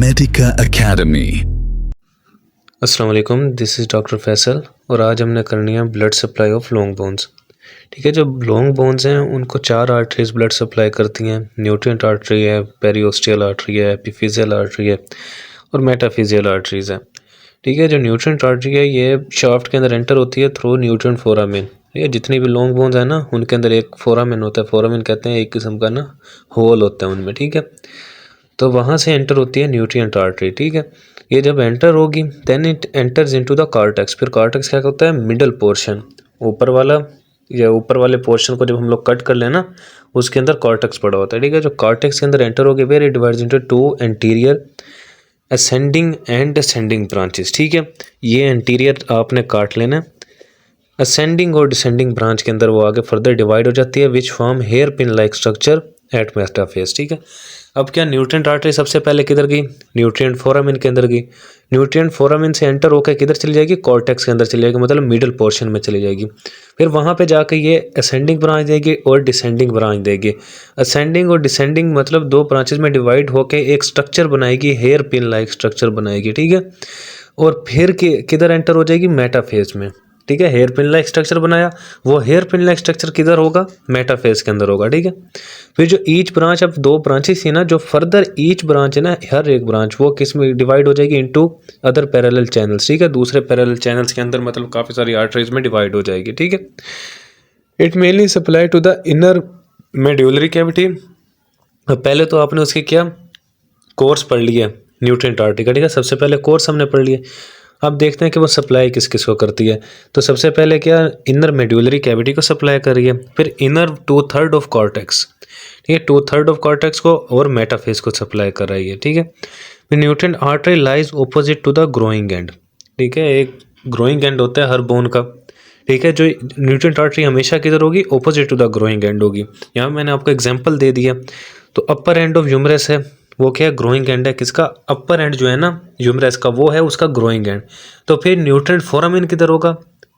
Medica academy. अस्सलाम वालेकुम, this is doctor Faisal और आज हमने करनी है blood supply of long bones. ठीक है, जो लॉन्ग बोन्स हैं उनको 4 आर्टरीज ब्लड सप्लाई करती हैं। न्यूट्रिएंट आर्टरी है, पेरियोस्टियल आर्टरी है, एपिफिजियल आर्टरी है और मेटाफिजियल आर्टरीज है। ठीक है, जो न्यूट्रिएंट आर्टरी है ये शाफ्ट के अंदर एंटर होती है थ्रू न्यूट्रिएंट फोरामेन। ठीक है, जितनी भी लॉन्ग बोन्स है ना उनके अंदर एक फोरामेन होता है। फोरामेन कहते हैं एक किस्म का ना होल होता है उनमें। ठीक है, तो वहाँ से एंटर होती है न्यूट्रिएंट आर्टरी। ठीक है, ये जब एंटर होगी then it enters into the cortex. फिर कॉर्टेक्स क्या होता है, मिडल पोर्शन, ऊपर वाला या ऊपर वाले पोर्शन को जब हम लोग कट कर लेना उसके अंदर कॉर्टेक्स पड़ा होता है। ठीक है, जो कॉर्टेक्स के अंदर एंटर होगी where it divides into 2 anterior ascending and descending branches. ठीक है, ये एंटीरियर आपने काट लेना है। असेंडिंग और डिसेंडिंग ब्रांच के अंदर वो आगे फर्दर डिवाइड हो जाती है which form hair pin like structure at metaphase. ठीक है, अब क्या न्यूट्रिएंट आर्टरी सबसे पहले किधर गई, न्यूट्रिएंट फोरामेन के अंदर गई। न्यूट्रिएंट फोरामेन से एंटर होकर किधर चली जाएगी, कॉर्टेक्स के अंदर चली जाएगी, मतलब मिडल पोर्शन में चली जाएगी। फिर वहाँ पे जाके ये असेंडिंग ब्रांच देगी और डिसेंडिंग ब्रांच देगी। असेंडिंग और डिसेंडिंग मतलब 2 ब्रांचेस में डिवाइड होकर एक स्ट्रक्चर बनाएगी, हेयर पिन लाइक स्ट्रक्चर बनाएगी। ठीक है, और फिर किधर एंटर हो जाएगी, मेटाफेज में। ठीक है, हेयर पिन लाइक स्ट्रक्चर बनाया, वो हेयर पिन लाइक स्ट्रक्चर किधर होगा, मेटाफेज के अंदर होगा। ठीक है, फिर जो ईच ब्रांच, अब 2 ब्रांचेस थी ना, जो फर्दर ईच ब्रांच है ना, हर एक ब्रांच वो किस में डिवाइड हो जाएगी, इनटू अदर पैरेलल चैनल्स। ठीक है, दूसरे पैरेलल चैनल्स के अंदर मतलब काफ़ी सारी आर्टरीज में डिवाइड हो जाएगी। ठीक है, it mainly supply to the inner medullary cavity. पहले तो आपने उसकी क्या कोर्स पढ़ लिया न्यूट्रिएंट आर्टरी का। ठीक है, सबसे पहले कोर्स हमने पढ़ लिया। अब देखते हैं कि वो सप्लाई किस किस को करती है। तो सबसे पहले क्या, इनर मेड्यूलरी कैविटी को सप्लाई कर रही है, फिर इनर 2/3 ऑफ कॉर्टेक्स। ठीक है, 2/3 ऑफ कॉर्टेक्स को और मेटाफेज को सप्लाई कर रही है। ठीक है, फिर nutrient artery lies opposite to the growing end. ठीक है, एक ग्रोइंग एंड होता है हर बोन का। ठीक है, जो न्यूट्रिएंट आर्टरी हमेशा किधर होगी, opposite to the growing end होगी। यहाँ मैंने आपको एग्जाम्पल दे दिया। तो अपर एंड ऑफ ह्यूमरस है, वो क्या है, ग्रोइंग एंड है। किसका, अपर एंड जो है ना ह्यूमरस का, वो है उसका ग्रोइंग एंड। तो फिर न्यूट्रिएंट फोरामेन किधर होगा,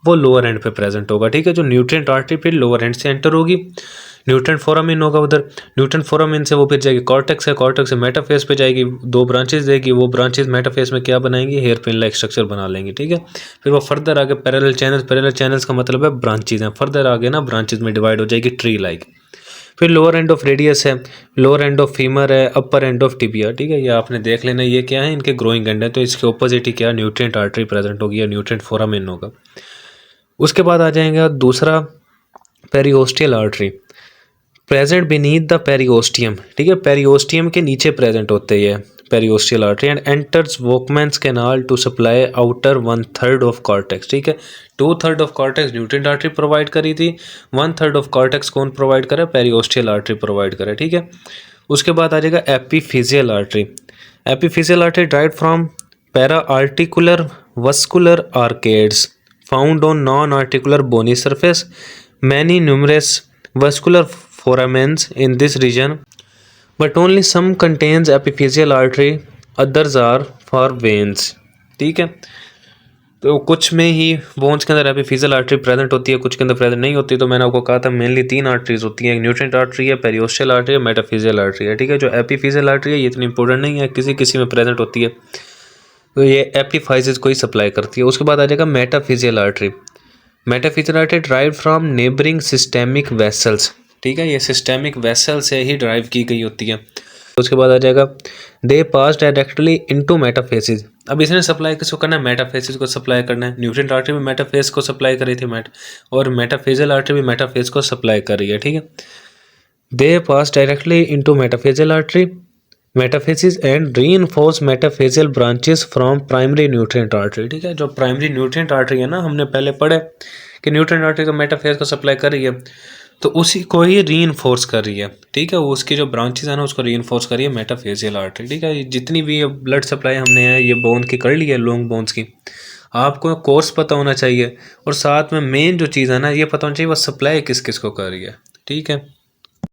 वो लोअर एंड पे प्रेजेंट होगा। ठीक है, जो न्यूट्रिएंट आर्टरी फिर लोअर एंड से एंटर होगी, न्यूट्रिएंट फोरामेन होगा उधर। न्यूट्रिएंट फोरामेन से वो फिर जाएगी कॉर्टेक्स है, कॉर्टेक्स से मेटाफेज पे जाएगी, 2 ब्रांचेस देगी। वो ब्रांचेस मेटाफेज में क्या बनाएंगी, हेयर पिन लाइक स्ट्रक्चर बना लेंगी। ठीक है, फिर वो फर्दर आगे पैरेलल चैनल्स का मतलब है ब्रांचेज हैं, फर्दर आगे ना ब्रांचेज में डिवाइड हो जाएगी ट्री लाइक। फिर लोअर एंड ऑफ रेडियस है, लोअर एंड ऑफ फीमर है, अपर एंड ऑफ टिबिया। ठीक है, ये आपने देख लेना, ये क्या है, इनके ग्रोइंग एंड है। तो इसके ऑपोजिट ही क्या, न्यूट्रिएंट आर्टरी प्रेजेंट होगी या न्यूट्रिएंट फोरामेन होगा। उसके बाद आ जाएगा दूसरा, periosteal artery present beneath the periosteum. ठीक है, पेरियोस्टियम के नीचे प्रेजेंट होते हैं periosteal artery and enters Volkmann's canal to supply outer 1/3 of cortex. ठीक है, 2/3 of cortex nutrient artery provide करी थी, 1/3 ऑफ कॉर्टेक्स कौन प्रोवाइड करे, पेरियोस्टियल आर्टरी प्रोवाइड करे। ठीक है, उसके बाद आ जाएगा epiphyseal artery. Epiphyseal artery drive from para articular vascular arcades found on non articular bony surface, many numerous vascular foramens in this region but only some contains epiphyseal artery, others are for veins। ठीक है, तो कुछ में ही bones के अंदर epiphyseal artery present होती है, कुछ के अंदर प्रेजेंट नहीं होती। तो मैंने आपको कहा था मेनली 3 आर्टरीज होती हैं, न्यूट्रिएंट आर्टरी है, पेरियोस्टियल आर्टरी है, मेटाफिजियल आर्टरी है। ठीक है, जो एपिफिजियल आर्टरी है ये इतनी इंपॉर्टेंट नहीं है, किसी किसी में प्रेजेंट होती है, तो ये एपिफाइजिस को ही सप्लाई करती है। उसके बाद आ जाएगा मेटाफिजियल artery. मेटाफिजियल artery drive from neighbouring systemic vessels. ठीक है, ये सिस्टेमिक वेसल से ही ड्राइव की गई होती है। उसके बाद आ जाएगा दे पास डायरेक्टली इनटू मेटाफेसिस। अब इसने सप्लाई किसको करना है, मेटाफेसिस को सप्लाई करना है। न्यूट्रिएंट आर्टरी भी मेटाफेस को सप्लाई कर रही थी और मेटाफेजियल आर्टरी भी मेटाफेस को सप्लाई कर रही है। ठीक है, they pass directly into metaphyseal artery metaphysis and reinforce metaphyseal branches from primary nutrient artery. ठीक है, जो प्राइमरी न्यूट्रिएंट आर्टरी है ना, हमने पहले पढ़े कि न्यूट्रिएंट आर्टरी तो मेटाफेज को सप्लाई कर रही है, तो उसी को ही रीइंफोर्स कर रही है। ठीक है, उसकी जो ब्रांचेस है ना उसको रीइंफोर्स कर रही है मेटाफेजियल आर्टरी। ठीक है, जितनी भी ब्लड सप्लाई हमने है ये बोन की कर ली है, लॉन्ग बोन्स की। आपको कोर्स पता होना चाहिए और साथ में मेन जो चीज़ है ना ये पता होना चाहिए वो सप्लाई किस किस को कर रही है। ठीक है।